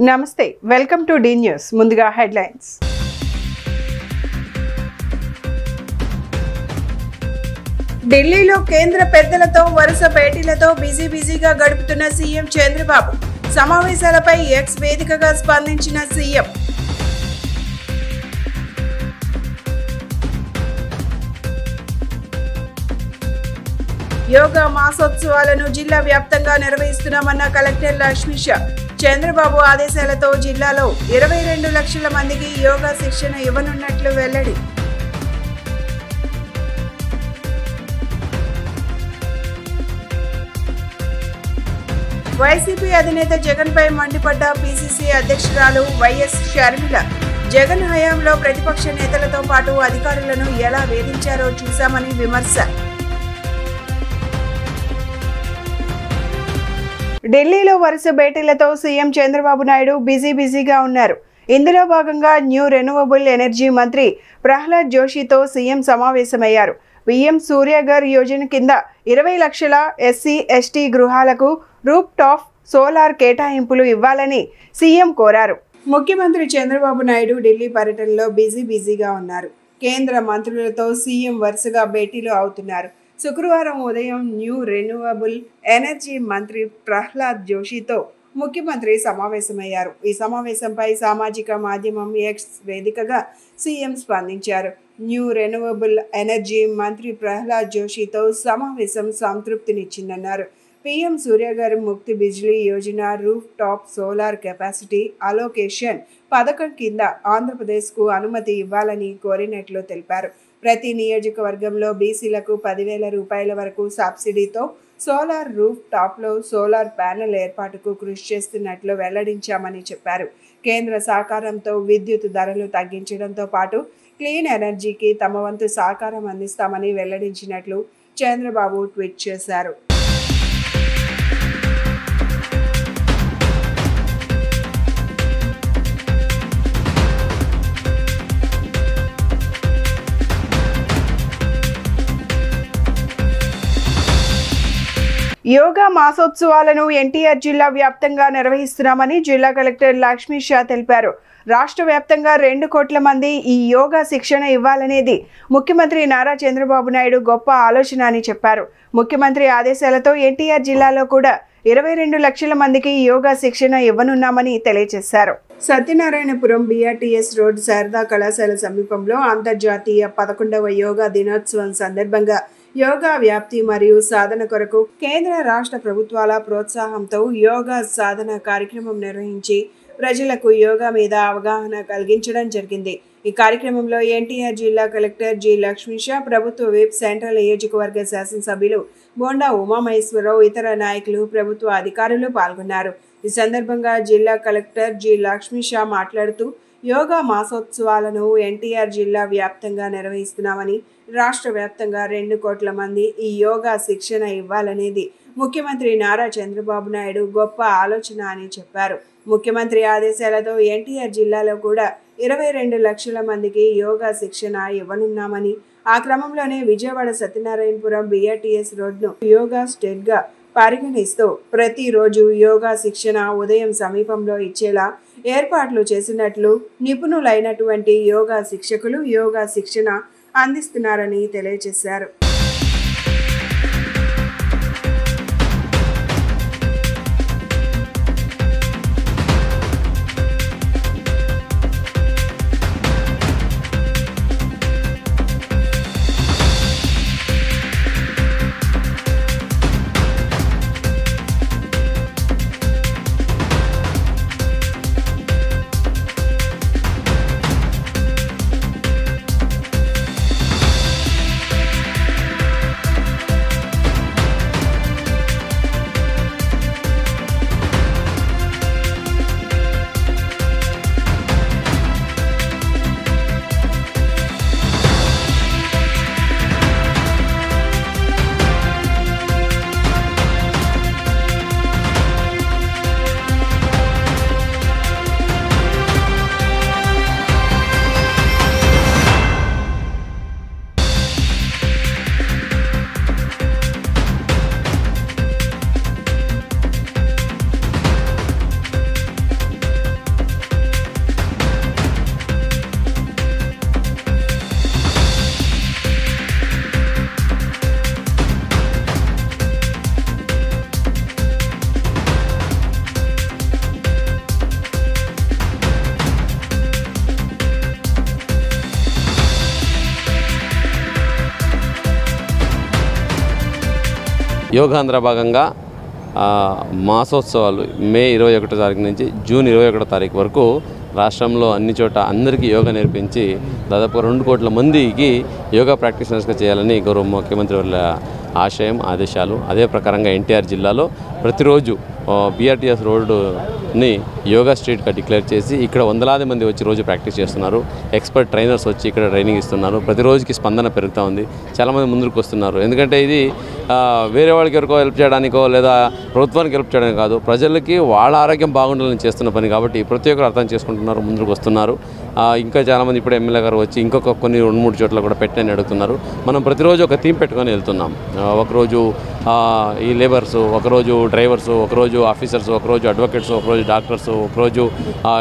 నమస్తే welcome to D news ముందుగా headlines ఢిల్లీలో కేంద్ర పెద్దలతో వరుస భేటీలతో బిజీగా గడుపుతున్న సీఎం చంద్రబాబు సమావేశాలపై ఎక్స్ వేదికగా స్పందించిన సీఎం యోగా మాసోత్సవాలను జిల్లా వ్యాప్తంగా నిర్వహిస్తున్నామన్న కలెక్టర్ లక్ష్మీష చంద్రబాబు ఆదేశాలతో జిల్లాలో 22 లక్షల మందికి యోగా శిక్షణ ఇవ్వనున్నట్లు వెల్లడి. వైసీపీ అధినేత జగన్ పై మండిపడ్డ పిసిసి అధ్యక్షురాలు వైఎస్ షర్మిల జగన్ హయాంలో ప్రతిపక్ష నేతలతో పాటు అధికారులను ఎలా వేధించారో చూశామని విమర్శ. ఢిల్లీలో వరుస భేటీలతో సీఎం చంద్రబాబు నాయుడు బిజీగా ఉన్నారు. ఇందులో భాగంగా న్యూ రెన్యూవబుల్ ఎనర్జీ మంత్రి ప్రహ్లాద్ జోషితో సీఎం సమావేశమయ్యారు. పీఎం సూర్యఘర్ యోజన కింద 20 లక్షల ఎస్సీ ఎస్టీ గృహాలకు రూఫ్ టాప్ సోలార్ కేటాయింపులు ఇవ్వాలని సీఎం కోరారు. ముఖ్యమంత్రి చంద్రబాబు నాయుడు ఢిల్లీ పర్యటనలో బిజీగా ఉన్నారు. కేంద్ర మంత్రులతో సీఎం వరుసగా భేటీలు అవుతున్నారు. శుక్రవారం ఉదయం న్యూ రెన్యూవబుల్ ఎనర్జీ మంత్రి ప్రహ్లాద్ జోషితో ముఖ్యమంత్రి సమావేశమయ్యారు. ఈ సమావేశంపై సామాజిక మాధ్యమం ఎక్స్ వేదికగా సీఎం స్పందించారు. న్యూ రెన్యూవబుల్ ఎనర్జీ మంత్రి ప్రహ్లాద్ జోషితో సమావేశం సంతృప్తినిచ్చిందన్నారు. పీఎం సూర్యఘర్ ముక్తి Bijli Yojana roof top solar capacity allocation పథకం కింద ఆంధ్రప్రదేశ్కు అనుమతి ఇవ్వాలని కోరినట్లు తెలిపారు. ప్రతి నియోజకవర్గంలో బీసీలకు 10,000 రూపాయల వరకు సబ్సిడీతో సోలార్ రూఫ్ టాప్లో సోలార్ ప్యానెల్ ఏర్పాటుకు కృషి చేస్తున్నట్లు వెల్లడించామని చెప్పారు. కేంద్ర సహకారంతో విద్యుత్ ధరలు తగ్గించడంతో పాటు క్లీన్ ఎనర్జీకి తమ వంతు సహకారం అందిస్తామని వెల్లడించినట్లు చంద్రబాబు ట్వీట్ చేశారు. యోగా మాసోత్సవాలను ఎన్టీఆర్ జిల్లా వ్యాప్తంగా నిర్వహిస్తున్నామని జిల్లా కలెక్టర్ లక్ష్మీష తెలిపారు. రాష్ట్ర వ్యాప్తంగా 2 కోట్ల మంది ఈ యోగా శిక్షణ ఇవ్వాలనేది ముఖ్యమంత్రి నారా చంద్రబాబు నాయుడు గొప్ప ఆలోచన అని చెప్పారు. ముఖ్యమంత్రి ఆదేశాలతో ఎన్టీఆర్ జిల్లాలో కూడా 22 లక్షల మందికి యోగా శిక్షణ ఇవ్వనున్నామని తెలియజేశారు. సత్యనారాయణపురం బీఆర్టీఎస్ రోడ్ శారదా కళాశాల సమీపంలో అంతర్జాతీయ 11వ యోగా దినోత్సవం సందర్భంగా యోగా వ్యాప్తి మరియు సాధన కొరకు కేంద్ర రాష్ట్ర ప్రభుత్వాల ప్రోత్సాహంతో యోగా సాధన కార్యక్రమం నిర్వహించి ప్రజలకు యోగా మీద అవగాహన కలిగించడం జరిగింది. ఈ కార్యక్రమంలో ఎన్టీఆర్ జిల్లా కలెక్టర్ జి లక్ష్మీష, ప్రభుత్వ విప్, సెంట్రల్ నియోజకవర్గ శాసనసభ్యులు బోండా ఉమామహేశ్వరరావు, ఇతర నాయకులు, ప్రభుత్వ అధికారులు పాల్గొన్నారు. ఈ సందర్భంగా జిల్లా కలెక్టర్ జి లక్ష్మీష మాట్లాడుతూ యోగా మాసోత్సవాలను ఎన్టీఆర్ జిల్లా వ్యాప్తంగా నిర్వహిస్తున్నామని, రాష్ట్ర వ్యాప్తంగా 2 కోట్ల మంది ఈ యోగా శిక్షణ ఇవ్వాలనేది ముఖ్యమంత్రి నారా చంద్రబాబు నాయుడు గొప్ప ఆలోచన అని చెప్పారు. ముఖ్యమంత్రి ఆదేశాలతో ఎన్టీఆర్ జిల్లాలో కూడా 22 లక్షల మందికి యోగా శిక్షణ ఇవ్వనున్నామని, ఆ క్రమంలోనే విజయవాడ సత్యనారాయణపురం బీఆర్టీఎస్ రోడ్ను యోగా స్టేట్గా పరిగణిస్తూ ప్రతిరోజు యోగా శిక్షణ ఉదయం సమీపంలో ఇచ్చేలా ఏర్పాట్లు చేసినట్లు నిపుణులైనటువంటి యోగా శిక్షకులు యోగా శిక్షణ అందిస్తున్నారని తెలియజేశారు. యోగాంధ్ర భాగంగా మాసోత్సవాలు మే 21 తారీఖు నుంచి జూన్ 21 తారీఖు వరకు రాష్ట్రంలో అన్ని చోట అందరికీ యోగా నేర్పించి దాదాపు 2 కోట్ల మందికి యోగా ప్రాక్టీషనర్స్గా చేయాలని గౌరవ ముఖ్యమంత్రి వాళ్ళ ఆశయం ఆదేశాలు. అదే ప్రకారంగా ఎన్టీఆర్ జిల్లాలో ప్రతిరోజు బీఆర్టీఎస్ రోడ్డుని యోగా స్ట్రీట్గా డిక్లేర్ చేసి ఇక్కడ వందలాది మంది వచ్చి రోజు ప్రాక్టీస్ చేస్తున్నారు. ఎక్స్పర్ట్ ట్రైనర్స్ వచ్చి ఇక్కడ ట్రైనింగ్ ఇస్తున్నారు. ప్రతిరోజుకి స్పందన పెరుగుతూ ఉంది. చాలామంది ముందుకు వస్తున్నారు. ఎందుకంటే ఇది వేరే వాళ్ళకి ఎవరికో హెల్ప్ చేయడానికో లేదా ప్రభుత్వానికి హెల్ప్ చేయడానికి కాదు, ప్రజలకి వాళ్ళ ఆరోగ్యం బాగుండాలని చేస్తున్న పని కాబట్టి ప్రతి ఒక్కరు అర్థం చేసుకుంటున్నారు, ముందుకు వస్తున్నారు. ఇంకా చాలామంది ఇప్పుడు ఎమ్మెల్యే గారు వచ్చి ఇంకొక కొన్ని 2-3 చోట్ల కూడా పెట్టని అడుగుతున్నారు. మనం ప్రతిరోజు ఒక థీమ్ పెట్టుకొని వెళ్తున్నాం. ఒకరోజు ఈ లేబర్సు, ఒకరోజు డ్రైవర్సు, ఒకరోజు ఆఫీసర్స్, ఒకరోజు అడ్వకేట్స్, ఒకరోజు డాక్టర్స్, ఒకరోజు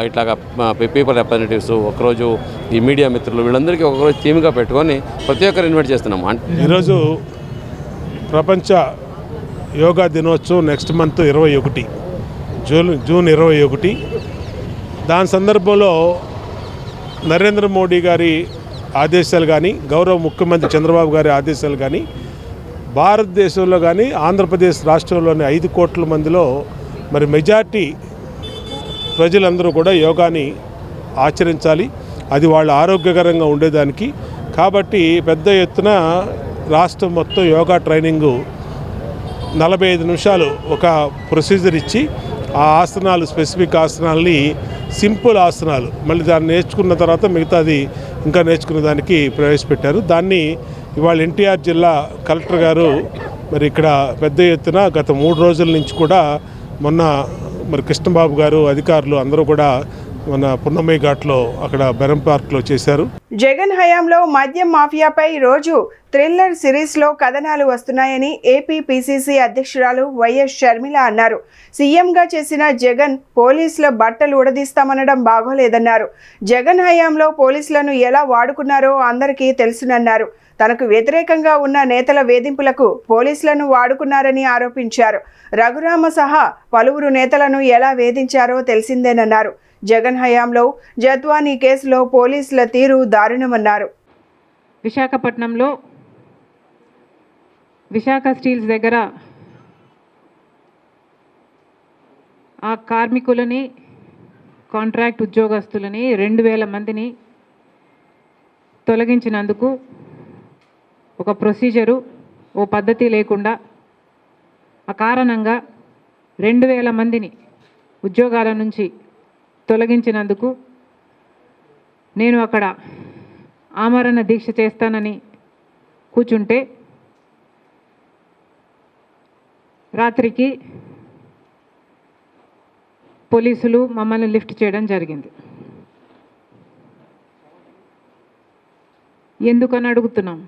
ఇట్లాగా పీపుల్ రిప్రజెంటేటివ్స్, ఒకరోజు ఈ మీడియా మిత్రులు, వీళ్ళందరికీ ఒకరోజు థీమ్గా పెట్టుకొని ప్రతి ఒక్కరు ఇన్వైట్ చేస్తున్నాం. ఈరోజు ప్రపంచ యోగా దినోత్సవం నెక్స్ట్ మంత్ 21 జూన్ 21. దాని సందర్భంలో నరేంద్ర మోడీ గారి ఆదేశాలు కానీ, గౌరవ ముఖ్యమంత్రి చంద్రబాబు గారి ఆదేశాలు కానీ, భారతదేశంలో కానీ ఆంధ్రప్రదేశ్ రాష్ట్రంలోని 5 కోట్ల మందిలో మరి మెజార్టీ ప్రజలందరూ కూడా యోగాని ఆచరించాలి. అది వాళ్ళ ఆరోగ్యకరంగా ఉండేదానికి. కాబట్టి పెద్ద ఎత్తున రాష్ట్రం మొత్తం యోగా ట్రైనింగు 45 నిమిషాలు ఒక ప్రొసీజర్ ఇచ్చి ఆ ఆసనాలు, స్పెసిఫిక్ ఆసనాలని, సింపుల్ ఆసనాలు, మళ్ళీ దాన్ని నేర్చుకున్న తర్వాత మిగతాది ఇంకా నేర్చుకునే దానికి ప్రవేశపెట్టారు. దాన్ని ఇవాళ ఎన్టీఆర్ జిల్లా కలెక్టర్ గారు మరి ఇక్కడ పెద్ద ఎత్తున గత 3 రోజుల నుంచి కూడా మొన్న మరి కృష్ణబాబు గారు, అధికారులు అందరూ కూడా మన పున్నమయ్య ఘాట్లో అక్కడ బెరం పార్క్లో చేశారు. జగన్ హయాంలో మద్యం మాఫియాపై రోజు థ్రిల్లర్ సిరీస్లో కథనాలు వస్తున్నాయని ఏపీ పీసీసీ అధ్యక్షురాలు వైఎస్ షర్మిల అన్నారు. సీఎంగా చేసిన జగన్ పోలీసుల బట్టలు ఉడదీస్తామనడం బాగోలేదన్నారు. జగన్ హయాంలో పోలీసులను ఎలా వాడుకున్నారో అందరికీ తెలుసునన్నారు. తనకు వ్యతిరేకంగా ఉన్న నేతల వేధింపులకు పోలీసులను వాడుకున్నారని ఆరోపించారు. రఘురామ సహా పలువురు నేతలను ఎలా వేధించారో తెలిసిందేనన్నారు. జగన్ హయాంలో జత్వానీ కేసులో పోలీసుల తీరు దారుణమన్నారు. విశాఖపట్నంలో విశాఖ స్టీల్స్ దగ్గర ఆ కార్మికులని, కాంట్రాక్ట్ ఉద్యోగస్తులని 2000 మందిని తొలగించినందుకు ఒక ప్రొసీజరు, ఓ పద్ధతి లేకుండా అకారణంగా 2000 మందిని ఉద్యోగాల నుంచి తొలగించినందుకు నేను అక్కడ ఆమరణ దీక్ష చేస్తానని కూర్చుంటే రాత్రికి పోలీసులు మమ్మల్ని లిఫ్ట్ చేయడం జరిగింది. ఎందుకని అడుగుతున్నాం?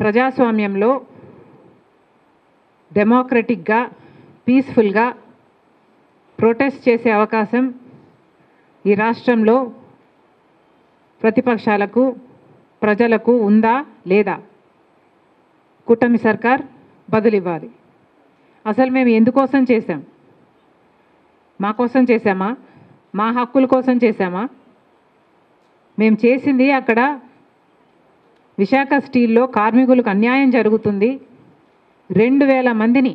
ప్రజాస్వామ్యంలో డెమోక్రటిక్గా, పీస్ఫుల్గా ప్రొటెస్ట్ చేసే అవకాశం ఈ రాష్ట్రంలో ప్రతిపక్షాలకు, ప్రజలకు ఉందా లేదా? కూటమి సర్కార్ బదులివ్వాలి. అసలు మేము ఎందుకోసం చేశాం? మా కోసం చేశామా? మా హక్కుల కోసం చేశామా? మేము చేసింది అక్కడ విశాఖ స్టీల్లో కార్మికులకు అన్యాయం జరుగుతుంది. 2000 మందిని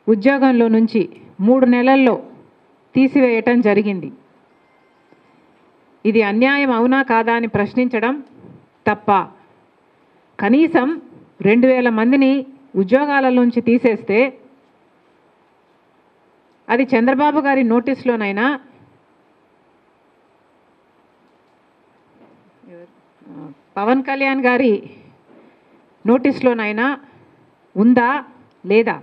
ఉద్యోగంలో నుంచి 3 నెలల్లో తీసివేయటం జరిగింది. ఇది అన్యాయం అవునా కాదా అని ప్రశ్నించడం తప్ప. కనీసం 2000 మందిని ఉద్యోగాల నుంచి తీసేస్తే అది చంద్రబాబు గారి నోటీస్లోనైనా, పవన్ కళ్యాణ్ గారి నోటీస్లోనైనా ఉందా లేదా?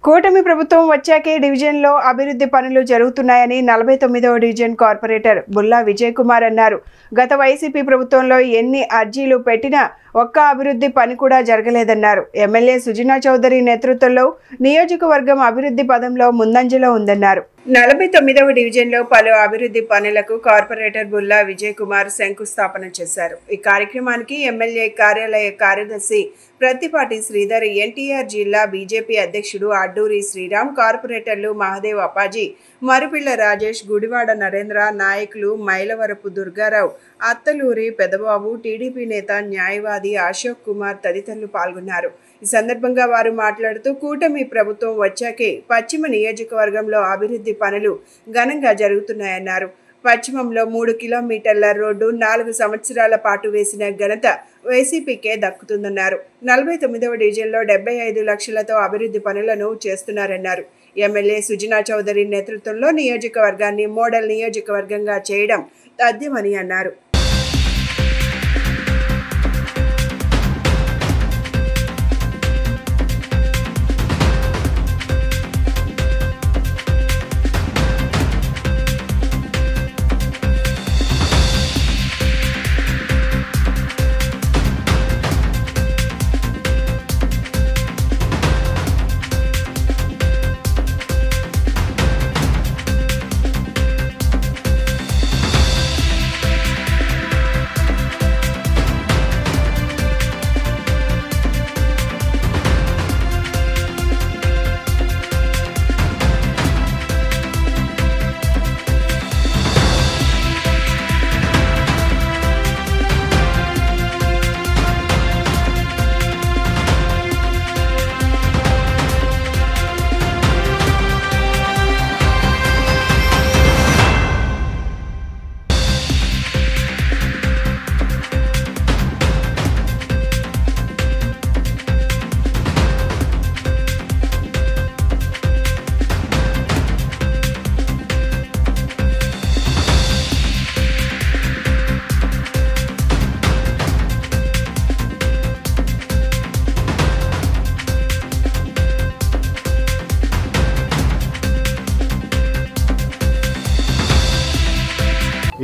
కూటమి ప్రభుత్వం వచ్చాకే డివిజన్లో అభివృద్ధి పనులు జరుగుతున్నాయని 49వ డివిజన్ కార్పొరేటర్ బుల్లా విజయ్ కుమార్ అన్నారు. గత వైసీపీ ప్రభుత్వంలో ఎన్ని అర్జీలు పెట్టినా ఒక్క అభివృద్ధి పని కూడా జరగలేదన్నారు. ఎమ్మెల్యే సుజనా చౌదరి నేతృత్వంలో నియోజకవర్గం అభివృద్ధి పదంలో ముందంజలో ఉందన్నారు. 49వ డివిజన్లో పలు అభివృద్ధి పనులకు కార్పొరేటర్ బుల్లా విజయ్ కుమార్ శంకుస్థాపన చేశారు. ఈ కార్యక్రమానికి ఎమ్మెల్యే కార్యాలయ కార్యదర్శి ప్రత్తిపాటి శ్రీధర్, ఎన్టీఆర్ జిల్లా బీజేపీ అధ్యక్షుడు అడ్డూరి శ్రీరామ్, కార్పొరేటర్లు మహదేవ్ అప్పాజీ, మరుపిళ్ల రాజేష్, గుడివాడ నరేంద్ర, నాయకులు మైలవరపు దుర్గారావు, అత్తలూరి పెదబాబు, టీడీపీ నేత న్యాయవాది అశోక్ కుమార్ తదితరులు పాల్గొన్నారు. ఈ సందర్భంగా వారు మాట్లాడుతూ కూటమి ప్రభుత్వం వచ్చాకే పశ్చిమ నియోజకవర్గంలో అభివృద్ధి పనులు ఘనంగా జరుగుతున్నాయన్నారు. పశ్చిమంలో 3 కిలోమీటర్ల రోడ్డు 4 సంవత్సరాల పాటు వేసిన ఘనత వైసీపీకే దక్కుతుందన్నారు. 49వ డివిజన్లో 75 లక్షలతో అభివృద్ధి పనులను చేస్తున్నారన్నారు. ఎమ్మెల్యే సుజనా చౌదరి నేతృత్వంలో నియోజకవర్గాన్ని మోడల్ నియోజకవర్గంగా చేయడం తథ్యమని అన్నారు.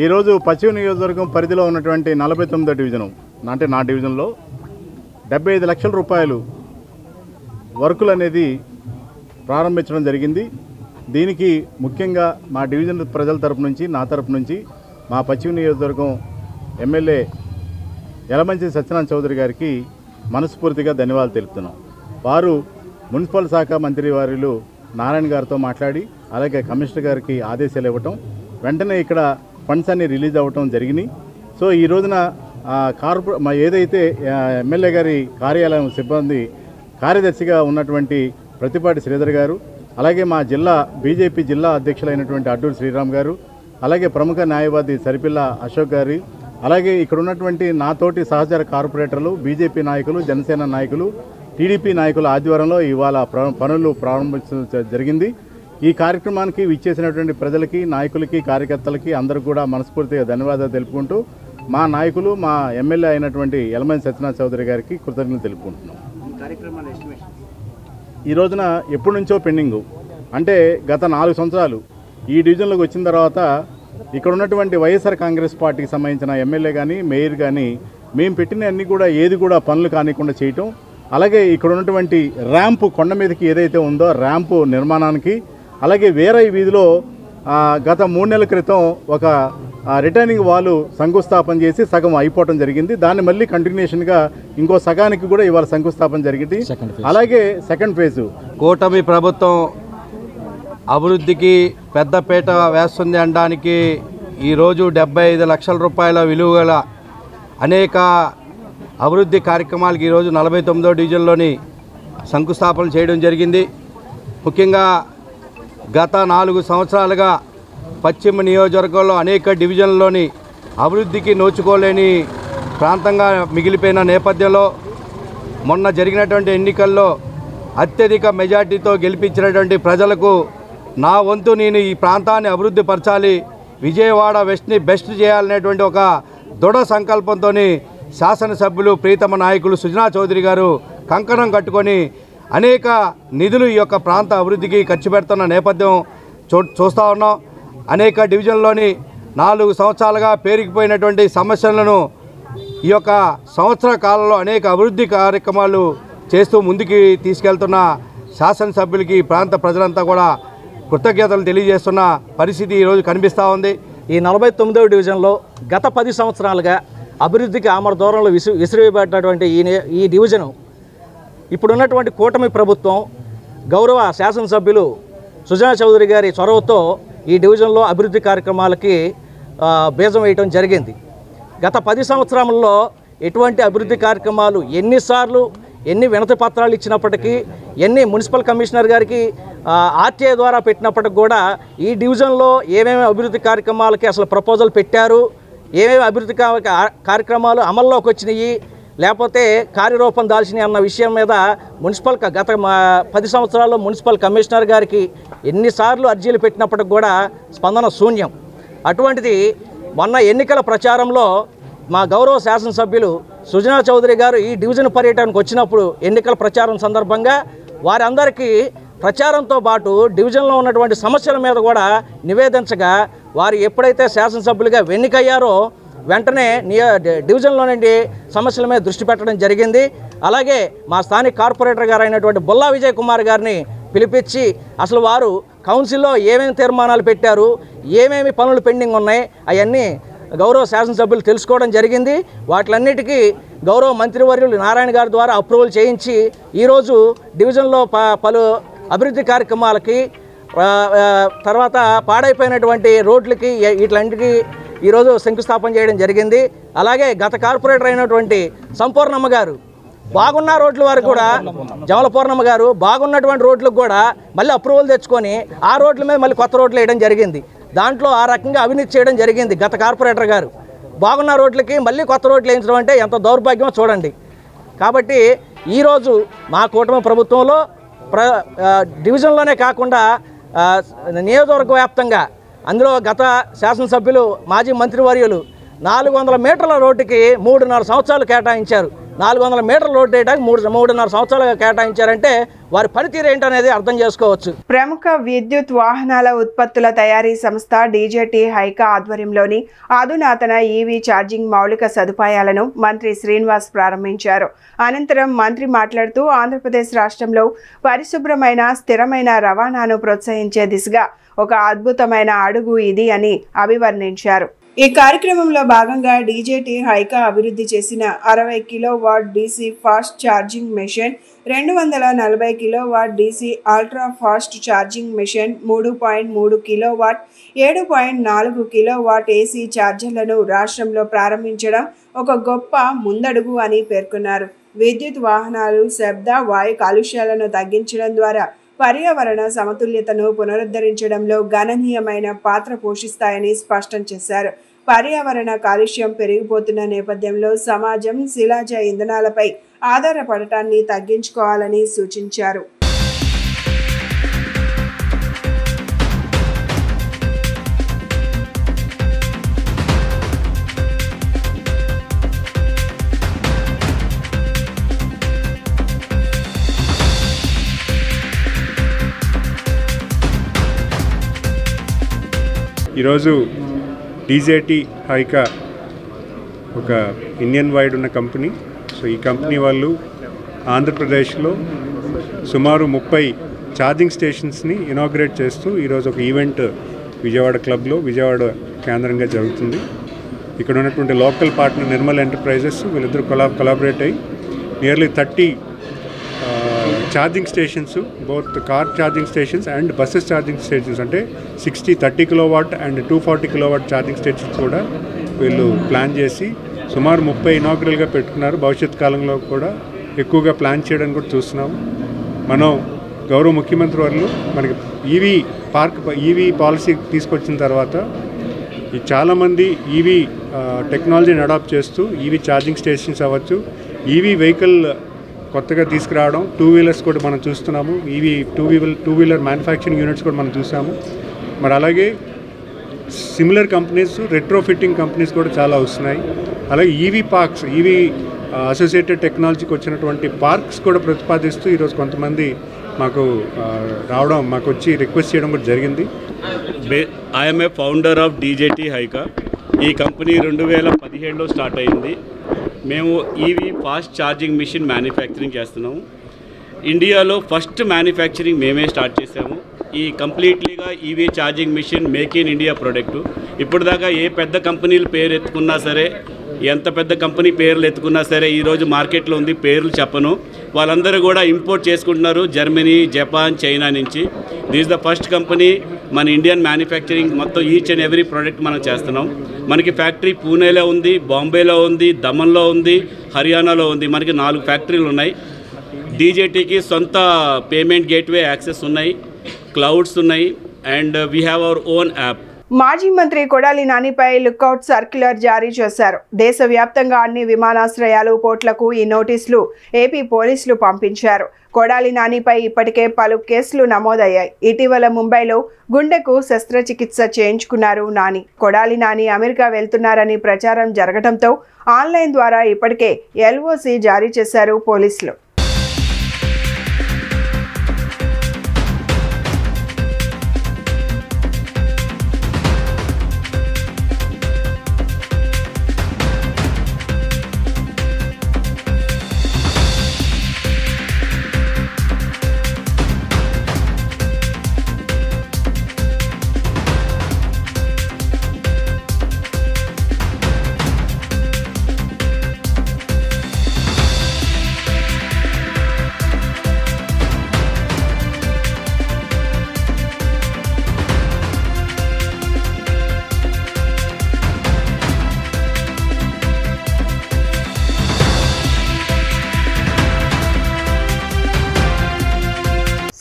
ఈరోజు పశ్చిమ నియోజకవర్గం పరిధిలో ఉన్నటువంటి 49వ డివిజను అంటే నా డివిజన్లో 75 లక్షల రూపాయలు వర్కులు అనేది ప్రారంభించడం జరిగింది. దీనికి ముఖ్యంగా మా డివిజన్ ప్రజల తరపు నుంచి, నా తరపు నుంచి మా పశ్చిమ నియోజకవర్గం ఎమ్మెల్యే యలమంచి సత్యనారాయణ చౌదరి గారికి మనస్ఫూర్తిగా ధన్యవాదాలు తెలుపుతున్నాం. వారు మున్సిపల్ శాఖ మంత్రి వారిలు నారాయణ గారితో మాట్లాడి అలాగే కమిషనర్ గారికి ఆదేశాలు ఇవ్వటం, వెంటనే ఇక్కడ ఫండ్స్ అన్ని రిలీజ్ అవ్వటం జరిగినాయి. సో ఈ రోజున ఏదైతే ఎమ్మెల్యే గారి కార్యాలయం సిబ్బంది కార్యదర్శిగా ఉన్నటువంటి ప్రత్తిపాటి శ్రీధర్ గారు, అలాగే మా జిల్లా బీజేపీ జిల్లా అధ్యక్షులైనటువంటి అడ్డూరి శ్రీరామ్ గారు, అలాగే ప్రముఖ న్యాయవాది సరిపిల్ల అశోక్ గారి, అలాగే ఇక్కడ ఉన్నటువంటి నాతోటి సహచర కార్పొరేటర్లు, బీజేపీ నాయకులు, జనసేన నాయకులు, టీడీపీ నాయకుల ఆధ్వర్యంలో ఇవాళ పనులు ప్రారంభించడం జరిగింది. ఈ కార్యక్రమానికి విచ్చేసినటువంటి ప్రజలకి, నాయకులకి, కార్యకర్తలకి అందరికీ కూడా మనస్ఫూర్తిగా ధన్యవాదాలు తెలుపుకుంటూ మా నాయకులు, మా ఎమ్మెల్యే అయినటువంటి యలమంచి సత్యనారాయణ చౌదరి గారికి కృతజ్ఞతలు తెలుపుకుంటున్నాం. ఈ రోజున ఎప్పటి నుంచో పెండింగు అంటే గత 4 సంవత్సరాలు ఈ డివిజన్లోకి వచ్చిన తర్వాత ఇక్కడ ఉన్నటువంటి వైఎస్ఆర్ కాంగ్రెస్ పార్టీకి సంబంధించిన ఎమ్మెల్యే కానీ, మేయర్ కానీ మేము పెట్టిన అన్ని కూడా ఏది కూడా పనులు కానికుండా చేయటం, అలాగే ఇక్కడ ఉన్నటువంటి ర్యాంపు కొండ మీదకి ఏదైతే ఉందో ర్యాంపు నిర్మాణానికి, అలాగే వేరే వీధిలో గత 3 నెలల క్రితం ఒక రిటర్నింగ్ వాలు శంకుస్థాపన చేసి సగం అయిపోవడం జరిగింది. దాన్ని మళ్ళీ కంటిన్యూషన్గా ఇంకో సగానికి కూడా ఇవాళ శంకుస్థాపన జరిగింది. అలాగే సెకండ్ ఫేజు కూటమి ప్రభుత్వం అభివృద్ధికి పెద్దపీట వేస్తుంది అనడానికి ఈరోజు 75 లక్షల రూపాయల విలువ గల అనేక అభివృద్ధి కార్యక్రమాలకి ఈరోజు 49వ డివిజన్లోని శంకుస్థాపన చేయడం జరిగింది. ముఖ్యంగా గత 4 సంవత్సరాలుగా పశ్చిమ నియోజకవర్గంలో అనేక డివిజన్లలోని అభివృద్ధికి నోచుకోలేని ప్రాంతంగా మిగిలిపోయిన నేపథ్యంలో మొన్న జరిగినటువంటి ఎన్నికల్లో అత్యధిక మెజార్టీతో గెలిపించినటువంటి ప్రజలకు నా వంతు నేను ఈ ప్రాంతాన్ని అభివృద్ధి పరచాలి, విజయవాడ వెస్ట్ని బెస్ట్ చేయాలనేటువంటి ఒక దృఢ సంకల్పంతో శాసనసభ్యులు ప్రీతమ నాయకులు సుజనా చౌదరి గారు కంకణం కట్టుకొని అనేక నిధులు ఈ యొక్క ప్రాంత అభివృద్ధికి ఖర్చు పెడుతున్న నేపథ్యం చూస్తూ ఉన్నాం. అనేక డివిజన్లోని 4 సంవత్సరాలుగా పేరుకుపోయినటువంటి సమస్యలను ఈ యొక్క సంవత్సర కాలంలో అనేక అభివృద్ధి కార్యక్రమాలు చేస్తూ ముందుకు తీసుకెళ్తున్న శాసనసభ్యులకి ప్రాంత ప్రజలంతా కూడా కృతజ్ఞతలు తెలియజేస్తున్న పరిస్థితి ఈరోజు కనిపిస్తూ ఉంది. ఈ 49వ డివిజన్లో గత 10 సంవత్సరాలుగా అభివృద్ధికి ఆమర దూరంలో విసిరివేయబడినటువంటి ఈ డివిజను ఇప్పుడున్నటువంటి కూటమి ప్రభుత్వం గౌరవ శాసనసభ్యులు సుజనా చౌదరి గారి చొరవతో ఈ డివిజన్లో అభివృద్ధి కార్యక్రమాలకి బీజం వేయటం జరిగింది. గత 10 సంవత్సరాలలో ఎటువంటి అభివృద్ధి కార్యక్రమాలు ఎన్ని వినతి పత్రాలు ఇచ్చినప్పటికీ, ఎన్ని మున్సిపల్ కమిషనర్ గారికి ఆర్టీఐ ద్వారా పెట్టినప్పటికి కూడా ఈ డివిజన్లో ఏమేమి అభివృద్ధి కార్యక్రమాలకి అసలు ప్రపోజల్ పెట్టారు, ఏమేమి అభివృద్ధి కార్యక్రమాలు అమల్లోకి వచ్చినాయి, లేకపోతే కార్యరూపం దాల్చినాయి అన్న విషయం మీద గత 10 సంవత్సరాల్లో మున్సిపల్ కమిషనర్ గారికి ఎన్నిసార్లు అర్జీలు పెట్టినప్పటికి కూడా స్పందన శూన్యం. అటువంటిది మొన్న ఎన్నికల ప్రచారంలో మా గౌరవ శాసనసభ్యులు సుజనా చౌదరి గారు ఈ డివిజన్ పర్యటనకు వచ్చినప్పుడు ఎన్నికల ప్రచారం సందర్భంగా వారందరికీ ప్రచారంతో పాటు డివిజన్లో ఉన్నటువంటి సమస్యల మీద కూడా నివేదించగా వారు ఎప్పుడైతే శాసనసభ్యులుగా ఎన్నికయ్యారో వెంటనే డివిజన్లో నుండి సమస్యల మీద దృష్టి పెట్టడం జరిగింది. అలాగే మా స్థానిక కార్పొరేటర్ గారు అయినటువంటి బొల్లా విజయ్ కుమార్ గారిని పిలిపించి అసలు వారు కౌన్సిల్లో ఏమేమి తీర్మానాలు పెట్టారు, ఏమేమి పనులు పెండింగ్ ఉన్నాయి అవన్నీ గౌరవ శాసనసభ్యులు తెలుసుకోవడం జరిగింది. వాటిలన్నిటికీ గౌరవ మంత్రివర్యులు నారాయణ గారి ద్వారా అప్రూవల్ చేయించి ఈరోజు డివిజన్లో పలు అభివృద్ధి కార్యక్రమాలకి తర్వాత పాడైపోయినటువంటి రోడ్లకి వీటిలన్నిటికీ ఈరోజు శంకుస్థాపన చేయడం జరిగింది. అలాగే గత కార్పొరేటర్ అయినటువంటి సంపూర్ణమ్మ గారు బాగున్న రోడ్ల వారు కూడా జమలపూర్ణమ్మ గారు బాగున్నటువంటి రోడ్లకు కూడా మళ్ళీ అప్రూవల్ తెచ్చుకొని ఆ రోడ్ల మీద మళ్ళీ కొత్త రోడ్లు వేయడం జరిగింది. దాంట్లో ఆ రకంగా అవినీతి చేయడం జరిగింది గత కార్పొరేటర్ గారు. బాగున్న రోడ్లకి మళ్ళీ కొత్త రోడ్లు వేయించడం అంటే ఎంత దౌర్భాగ్యమో చూడండి. కాబట్టి ఈరోజు మా కూటమి ప్రభుత్వంలో డివిజన్లోనే కాకుండా నియోజకవర్గ వ్యాప్తంగా అందులో గత శాసనసభ్యులు మాజీ మంత్రివర్యులు 400 మీటర్ల రోడ్డుకి 3.5 సంవత్సరాలు కేటాయించారు. 400 మీటర్ల రోడ్డు వేయడానికి 3.5 సంవత్సరాలు కేటాయించారంటే వారి పనితీరు ఏంటనేది అర్థం చేసుకోవచ్చు. ప్రముఖ విద్యుత్ వాహనాల ఉత్పత్తుల తయారీ సంస్థ డీజేటీ హైకా ఆధ్వర్యంలోని అధునాతన ఈవీ ఛార్జింగ్ మౌలిక సదుపాయాలను మంత్రి శ్రీనివాస్ ప్రారంభించారు. అనంతరం మంత్రి మాట్లాడుతూ ఆంధ్రప్రదేశ్ రాష్ట్రంలో పరిశుభ్రమైన స్థిరమైన రవాణాను ప్రోత్సహించే దిశగా ఒక అద్భుతమైన అడుగు ఇది అని అభివర్ణించారు. ఈ కార్యక్రమంలో భాగంగా డీజేటీ హైకా అభివృద్ధి చేసిన 60 kilowatt DC fast charging machine, 240 kilowatt DC ultra fast charging machine, 3.3 kilowatt, 7.4 kilowatt AC ఛార్జర్లను రాష్ట్రంలో ప్రారంభించడం ఒక గొప్ప ముందడుగు అని పేర్కొన్నారు. విద్యుత్ వాహనాలు శబ్ద వాయు కాలుష్యాలను తగ్గించడం ద్వారా పర్యావరణ సమతుల్యతను పునరుద్ధరించడంలో గణనీయమైన పాత్ర పోషిస్తాయని స్పష్టం చేశారు. పర్యావరణ కాలుష్యం పెరిగిపోతున్న నేపథ్యంలో సమాజం శిలాజ ఇంధనాలపై ఆధారపడటాన్ని తగ్గించుకోవాలని సూచించారు. ఈరోజు డీజేటీ హైకా ఒక ఇండియన్ వైడ్ ఉన్న కంపెనీ. సో ఈ కంపెనీ వాళ్ళు ఆంధ్రప్రదేశ్లో సుమారు 30 ఛార్జింగ్ స్టేషన్స్ని ఇనాగ్రేట్ చేస్తూ ఈరోజు ఒక ఈవెంట్ విజయవాడ క్లబ్లో విజయవాడ కేంద్రంగా జరుగుతుంది. ఇక్కడ ఉన్నటువంటి లోకల్ పార్ట్నర్ నిర్మల్ ఎంటర్ప్రైజెస్ వీళ్ళిద్దరూ కొలాబరేట్ అయ్యి nearly 30 charging stations, both car charging stations and buses charging stations, అంటే 30 kilowatt and 240 kilowatt charging stations కూడా వీళ్ళు ప్లాన్ చేసి సుమారు 30 ఇనాగ్రల్గా పెట్టుకున్నారు. భవిష్యత్ కాలంలో కూడా ఎక్కువగా ప్లాన్ చేయడానికి కూడా చూస్తున్నాము. మనం గౌరవ ముఖ్యమంత్రి వాళ్ళు మనకి ఈవీ పాలసీ తీసుకొచ్చిన తర్వాత చాలామంది ఈవీ టెక్నాలజీని అడాప్ట్ చేస్తూ ఈవీ ఛార్జింగ్ స్టేషన్స్ అవ్వచ్చు, ఈవీ వెహికల్ కొత్తగా తీసుకురావడం, 2 వీలర్స్ కూడా మనం చూస్తున్నాము. EV two wheeler manufacturing units కూడా మనం చూసాము. మరి అలాగే సిమిలర్ కంపెనీస్, రెట్రోఫిట్టింగ్ కంపెనీస్ కూడా చాలా వస్తున్నాయి. అలాగే ఈవీ పార్క్స్, ఈవీ అసోసియేటెడ్ టెక్నాలజీకి వచ్చినటువంటి పార్క్స్ కూడా ప్రతిపాదిస్తూ ఈరోజు కొంతమంది మాకు వచ్చి రిక్వెస్ట్ చేయడం కూడా జరిగింది. I'm a founder of DJT Haika. ఈ కంపెనీ 2017లో స్టార్ట్ అయింది. మేము EV fast charging machine manufacturing చేస్తున్నాము. ఇండియాలో ఫస్ట్ మ్యానుఫ్యాక్చరింగ్ మేమే స్టార్ట్ చేసాము. ఈ కంప్లీట్లీగా EV charging machine make in India product. ఇప్పుడు దాకా ఏ పెద్ద కంపెనీలు పేరు ఎత్తుకున్నా సరే, ఎంత పెద్ద కంపెనీ పేర్లు ఎత్తుకున్నా సరే ఈరోజు మార్కెట్లో ఉంది, పేర్లు చెప్పను, వాళ్ళందరూ కూడా ఇంపోర్ట్ చేసుకుంటున్నారు జర్మనీ, జపాన్, చైనా నుంచి. దిస్ ద ఫస్ట్ కంపెనీ మన ఇండియన్ మ్యానుఫ్యాక్చరింగ్ మొత్తం ఈచ్ అండ్ ఎవ్రీ ప్రోడక్ట్ మనం చేస్తున్నాం. మనకి ఫ్యాక్టరీ పూణేలో ఉంది, బాంబేలో ఉంది, దమన్లో ఉంది, హర్యానాలో ఉంది. మనకి 4 ఫ్యాక్టరీలు ఉన్నాయి. డీజేటీకి సొంత పేమెంట్ గేట్వే యాక్సెస్ ఉన్నాయి, క్లౌడ్స్ ఉన్నాయి, and we have our own app. మాజీ మంత్రి కొడాలి నానిపై లుకౌట్ సర్క్యులర్ జారీ చేశారు. దేశవ్యాప్తంగా అన్ని విమానాశ్రయాలు, పోర్టులకు ఈ నోటీసులు ఏపీ పోలీసులు పంపించారు. కొడాలి నానిపై ఇప్పటికే పలు కేసులు నమోదయ్యాయి. ఇటీవల ముంబైలో గుండెకు శస్త్రచికిత్స చేయించుకున్నారు నాని. కొడాలి నాని అమెరికా వెళ్తున్నారని ప్రచారం జరగడంతో ఆన్లైన్ ద్వారా ఇప్పటికే ఎల్ఓసి జారీ చేశారు పోలీసులు.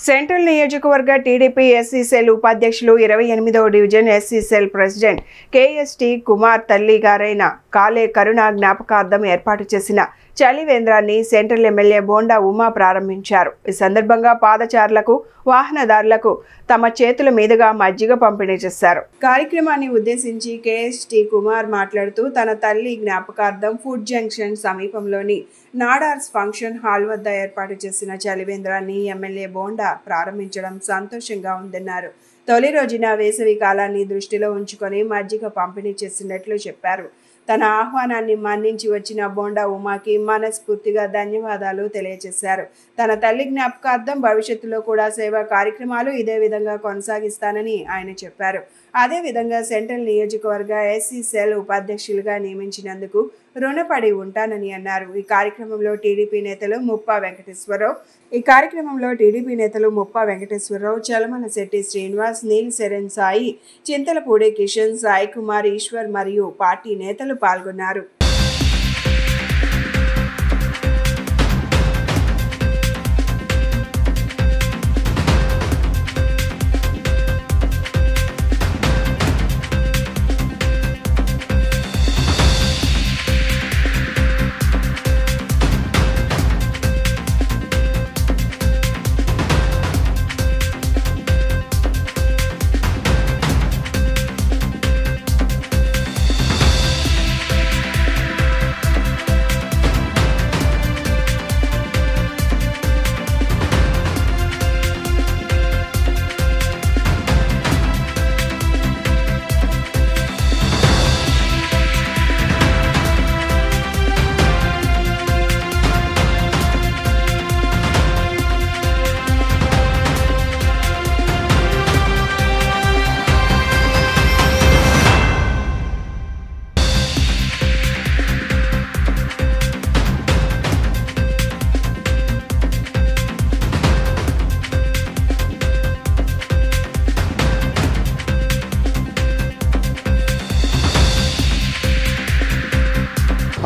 సెంట్రల్ నియోజకవర్గ టీడీపీ ఎస్సీ సెల్ ఉపాధ్యక్షులు 28వ division SC cell president KST Kumar తల్లి గారైన కాలే కరుణ జ్ఞాపకార్థం ఏర్పాటు చేసిన చలివేంద్రాన్ని సెంట్రల్ ఎమ్మెల్యే బోండా ఉమా ప్రారంభించారు. ఈ సందర్భంగా పాదచారులకు, వాహనదారులకు తమ చేతుల మీదుగా మజ్జిగ పంపిణీ చేశారు. కార్యక్రమాన్ని ఉద్దేశించి కేఎస్టీ కుమార్ మాట్లాడుతూ తన తల్లి జ్ఞాపకార్థం ఫుడ్ జంక్షన్ సమీపంలోని నాడార్స్ ఫంక్షన్ హాల్ వద్ద ఏర్పాటు చేసిన చలివేంద్రాన్ని ఎమ్మెల్యే బోండా ప్రారంభించడం సంతోషంగా ఉందన్నారు. తొలి రోజున వేసవి కాలాన్ని దృష్టిలో ఉంచుకొని మజ్జిగ పంపిణీ చేసినట్లు చెప్పారు. తన ఆహ్వానాన్ని మన్నించి వచ్చిన బోండా ఉమాకి మనస్ఫూర్తిగా ధన్యవాదాలు తెలియజేశారు. తన తల్లి జ్ఞాపకార్థం భవిష్యత్తులో కూడా సేవా కార్యక్రమాలు ఇదే విధంగా కొనసాగిస్తానని ఆయన చెప్పారు. అదేవిధంగా సెంట్రల్ నియోజకవర్గ ఎస్సీ సెల్ ఉపాధ్యక్షులుగా నియమించినందుకు రుణపడి ఉంటానని అన్నారు. ఈ కార్యక్రమంలో టీడీపీ నేతలు ముప్పా వెంకటేశ్వరరావు, చలమనశెట్టి శ్రీనివాస్, నీల్ శరణ్ సాయి, చింతలపూడి కిషన్, సాయి కుమార్, ఈశ్వర్ మరియు పార్టీ నేతలు పాల్గొన్నారు.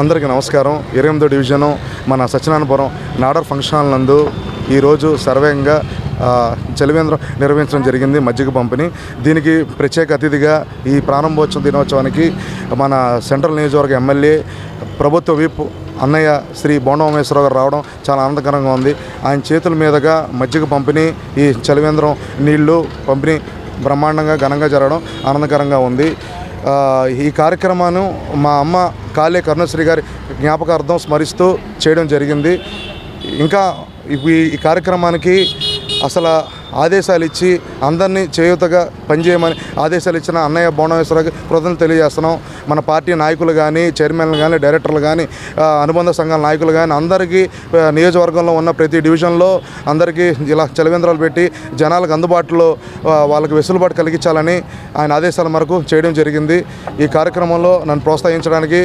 అందరికీ నమస్కారం. 28వ డివిజను మన సత్యనారాయణపురం నాడర్ ఫంక్షన్ హాల్ నందు ఈరోజు సర్వేంగా చలివేంద్రం నిర్వహించడం జరిగింది, మజ్జిగ పంపిణీ. దీనికి ప్రత్యేక అతిథిగా ఈ ప్రారంభోత్సవ దినోత్సవానికి మన సెంట్రల్ నియోజకవర్గ ఎమ్మెల్యే, ప్రభుత్వ విప్ అన్నయ్య శ్రీ బోండా ఉమేశ్వరరావు గారు రావడం చాలా ఆనందకరంగా ఉంది. ఆయన చేతుల మీదుగా మజ్జిగ పంపిణీ, ఈ చలివేంద్రం నీళ్లు పంపిణీ బ్రహ్మాండంగా ఘనంగా జరగడం ఆనందకరంగా ఉంది. ఈ కార్యక్రమాన్ని మా అమ్మ కాలే కరుణశ్రీ గారి జ్ఞాపకార్థం స్మరిస్తూ చేయడం జరిగింది. ఇంకా ఈ కార్యక్రమానికి అసలు ఆదేశాలు ఇచ్చి అందరినీ చేయూతగా పనిచేయమని ఆదేశాలు ఇచ్చిన అన్నయ్య బోండమేశ్వరరావుకి కృతజ్ఞతలు తెలియజేస్తున్నాం. మన పార్టీ నాయకులు కానీ, చైర్మన్లు కానీ, డైరెక్టర్లు కానీ, అనుబంధ సంఘాల నాయకులు కానీ అందరికీ నియోజకవర్గంలో ఉన్న ప్రతి డివిజన్లో అందరికీ ఇలా చలివేంద్రాలు పెట్టి జనాలకు అందుబాటులో వాళ్ళకి వెసులుబాటు కలిగించాలని ఆయన ఆదేశాల మేరకు చేయడం జరిగింది. ఈ కార్యక్రమంలో నన్ను ప్రోత్సహించడానికి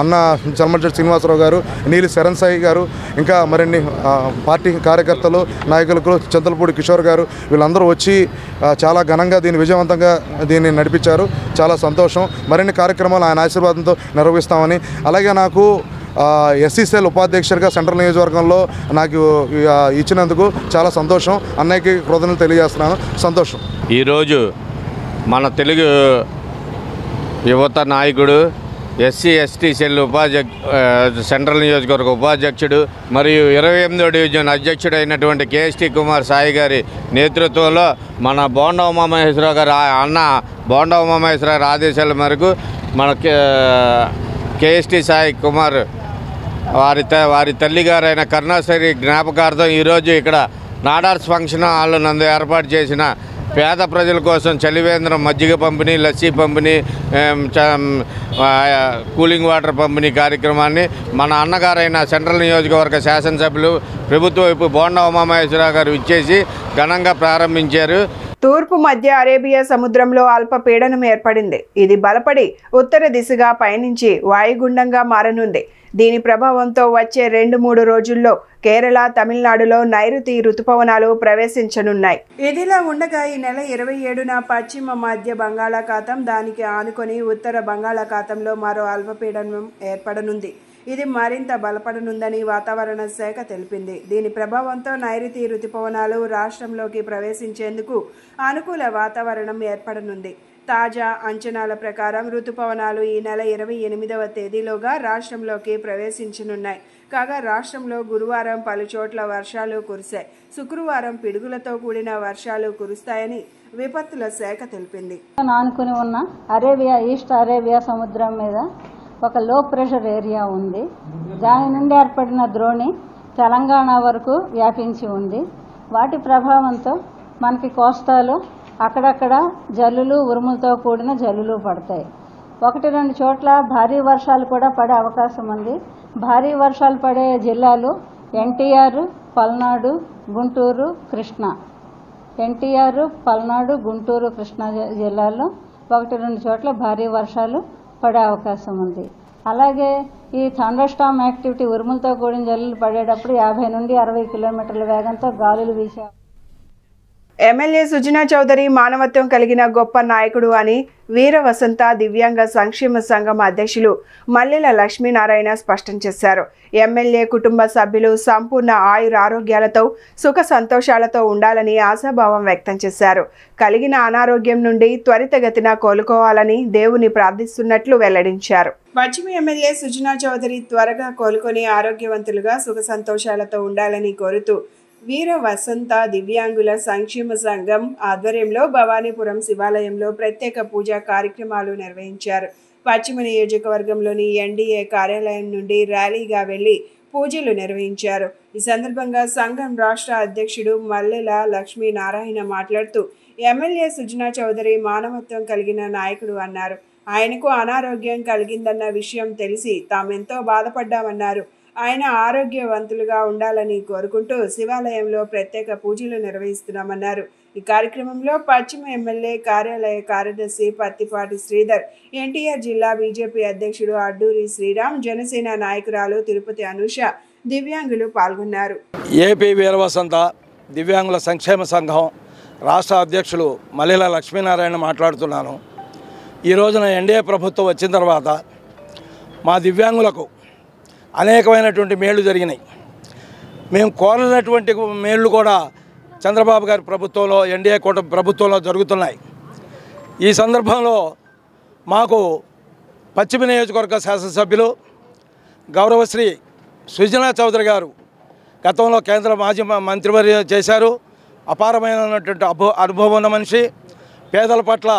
అన్న చల్మర్జెట్టి శ్రీనివాసరావు గారు, నీలి శరణ్ సాయి గారు, ఇంకా మరిన్ని పార్టీ కార్యకర్తలు, నాయకులకు, చింతలపూడి కిషోర్ గారు వీళ్ళందరూ వచ్చి చాలా ఘనంగా దీన్ని విజయవంతంగా దీన్ని నడిపించారు. చాలా సంతోషం. మరిన్ని కార్యక్రమాలు ఆయన ఆశీర్వాదంతో నిర్వహిస్తామని, అలాగే నాకు ఎస్సీసీఎల్ ఉపాధ్యక్షుడిగా సెంట్రల్ నియోజకవర్గంలో నాకు ఇచ్చినందుకు చాలా సంతోషం. అన్నయ్యకి కృతజ్ఞతలు తెలియజేస్తున్నాను. సంతోషం. ఈరోజు మన తెలుగు యువత నాయకుడు ఎస్సీ ఎస్టీ సెల్ సెంట్రల్ నియోజకవర్గ ఉపాధ్యక్షుడు మరియు 28వ డివిజన్ అధ్యక్షుడు అయినటువంటి కేఎస్టీ కుమార్ సాయి గారి నేతృత్వంలో మన బోండా ఉమామహేశ్వరరావు గారు అన్న బోండా ఉమామహేశ్వరరావు గారి ఆదేశాల మేరకు మన కేఎస్టీ సాయి కుమార్ వారి తల్లిగారైన కరుణాశ్రీ జ్ఞాపకార్థం ఈరోజు ఇక్కడ నాడార్స్ ఫంక్షన్ హాల్ నందు ఏర్పాటు చేసిన పేద ప్రజల కోసం చలివేంద్రం మజ్జిగ పంపిణీ, లస్సీ పంపిణీ, కూలింగ్ వాటర్ పంపిణీ కార్యక్రమాన్ని మన అన్నగారైన సెంట్రల్ నియోజకవర్గ శాసనసభ్యులు ప్రభుత్వ వైపు బోండా ఉమామహేశ్వరరావు గారు ఇచ్చేసి ఘనంగా ప్రారంభించారు. తూర్పు మధ్య అరేబియా సముద్రంలో అల్పపీడనం ఏర్పడింది. ఇది బలపడి ఉత్తర దిశగా పయనించి వాయుగుండంగా మారనుంది. దీని ప్రభావంతో వచ్చే 2-3 రోజుల్లో కేరళ, తమిళనాడులో నైరుతి రుతుపవనాలు ప్రవేశించనున్నాయి. ఇదిలా ఉండగా ఈ నెల 27న పశ్చిమ మధ్య బంగాళాఖాతం, దానికి ఆనుకొని ఉత్తర బంగాళాఖాతంలో మరో అల్పపీడనం ఏర్పడనుంది. ఇది మరింత బలపడనుందని వాతావరణ శాఖ తెలిపింది. దీని ప్రభావంతో నైరుతి రుతుపవనాలు రాష్ట్రంలోకి ప్రవేశించేందుకు అనుకూల వాతావరణం ఏర్పడనుంది. తాజా అంచనాల ప్రకారం రుతుపవనాలు ఈ నెల 28వ తేదీలోగా రాష్ట్రంలోకి ప్రవేశించనున్నాయి. కాగా రాష్ట్రంలో గురువారం పలుచోట్ల వర్షాలు కురిశాయి. శుక్రవారం పిడుగులతో కూడిన వర్షాలు కురుస్తాయని విపత్తుల శాఖ తెలిపింది. ఆనుకుని ఉన్న అరేబియా, ఈస్ట్ అరేబియా సముద్రం మీద ఒక లో ప్రెషర్ ఏరియా ఉంది. దాని నుండి ఏర్పడిన ద్రోణి తెలంగాణ వరకు వ్యాపించి ఉంది. వాటి ప్రభావంతో మనకి కోస్తాలో అక్కడక్కడ జల్లులు, ఉరుములతో కూడిన జల్లులు పడతాయి. 1-2 చోట్ల భారీ వర్షాలు కూడా పడే అవకాశం ఉంది. భారీ వర్షాలు పడే జిల్లాలు ఎన్టీఆర్, పల్నాడు, గుంటూరు, కృష్ణా. ఎన్టీఆర్, పల్నాడు, గుంటూరు, కృష్ణా జిల్లాల్లో 1-2 చోట్ల భారీ వర్షాలు పడే అవకాశం ఉంది. అలాగే ఈ థండర్ స్టార్మ్ యాక్టివిటీ, ఉరుములతో కూడిన జల్లులు పడేటప్పుడు 50 నుండి 60 కిలోమీటర్ల వేగంతో గాలులు వీసే. ఎమ్మెల్యే సుజనా చౌదరి మానవత్వం కలిగిన గొప్ప నాయకుడు అని వీర వసంత దివ్యాంగ సంక్షేమ సంఘం అధ్యక్షులు మల్లెల లక్ష్మీనారాయణ స్పష్టం చేశారు. ఎమ్మెల్యే కుటుంబ సభ్యులు సంపూర్ణ ఆయురారోగ్యాలతో సుఖ సంతోషాలతో ఉండాలని ఆశాభావం వ్యక్తం చేశారు. కలిగిన అనారోగ్యం నుండి త్వరితగతిన కోలుకోవాలని దేవుని ప్రార్థిస్తున్నట్లు వెల్లడించారు. పశ్చిమ ఎమ్మెల్యే సుజనా చౌదరి త్వరగా కోలుకొని ఆరోగ్యవంతులుగా సుఖ సంతోషాలతో ఉండాలని కోరుతూ వీర వసంత దివ్యాంగుల సంక్షేమ సంఘం ఆధ్వర్యంలో భవానీపురం శివాలయంలో ప్రత్యేక పూజా కార్యక్రమాలు నిర్వహించారు. పశ్చిమ నియోజకవర్గంలోని ఎన్డీఏ కార్యాలయం నుండి ర్యాలీగా వెళ్లి పూజలు నిర్వహించారు. ఈ సందర్భంగా సంఘం రాష్ట్ర అధ్యక్షుడు మల్లెల లక్ష్మీనారాయణ మాట్లాడుతూ ఎమ్మెల్యే సుజనా చౌదరి మానవత్వం కలిగిన నాయకుడు అన్నారు. ఆయనకు అనారోగ్యం కలిగిందన్న విషయం తెలిసి తామెంతో బాధపడ్డామన్నారు. ఆయన ఆరోగ్యవంతులుగా ఉండాలని కోరుకుంటూ శివాలయంలో ప్రత్యేక పూజలు నిర్వహిస్తున్నామన్నారు. ఈ కార్యక్రమంలో పశ్చిమ ఎమ్మెల్యే కార్యాలయ కార్యదర్శి పత్తిపాటి శ్రీధర్, ఎన్టీఆర్ జిల్లా బీజేపీ అధ్యక్షుడు అడ్డూరి శ్రీరామ్, జనసేన నాయకురాలు తిరుపతి అనూష, దివ్యాంగులు పాల్గొన్నారు. ఏపీ వీరవసంత దివ్యాంగుల సంక్షేమ సంఘం రాష్ట్ర అధ్యక్షులు మల్లెల లక్ష్మీనారాయణ మాట్లాడుతున్నాను. ఈ రోజున ఎన్డీఏ ప్రభుత్వం వచ్చిన తర్వాత మా దివ్యాంగులకు అనేకమైనటువంటి మేళ్లు జరిగినాయి. మేము కోరినటువంటి మేళ్లు కూడా చంద్రబాబు గారి ప్రభుత్వంలో, ఎన్డీఏ కూటమి ప్రభుత్వంలో జరుగుతున్నాయి. ఈ సందర్భంలో మాకు పశ్చిమ నియోజకవర్గ శాసనసభ్యులు గౌరవశ్రీ సుజనా చౌదరి గారు గతంలో కేంద్ర మాజీ మంత్రివర్య చేశారు. అపారమైనటువంటి అనుభవం ఉన్న మనిషి. పేదల పట్ల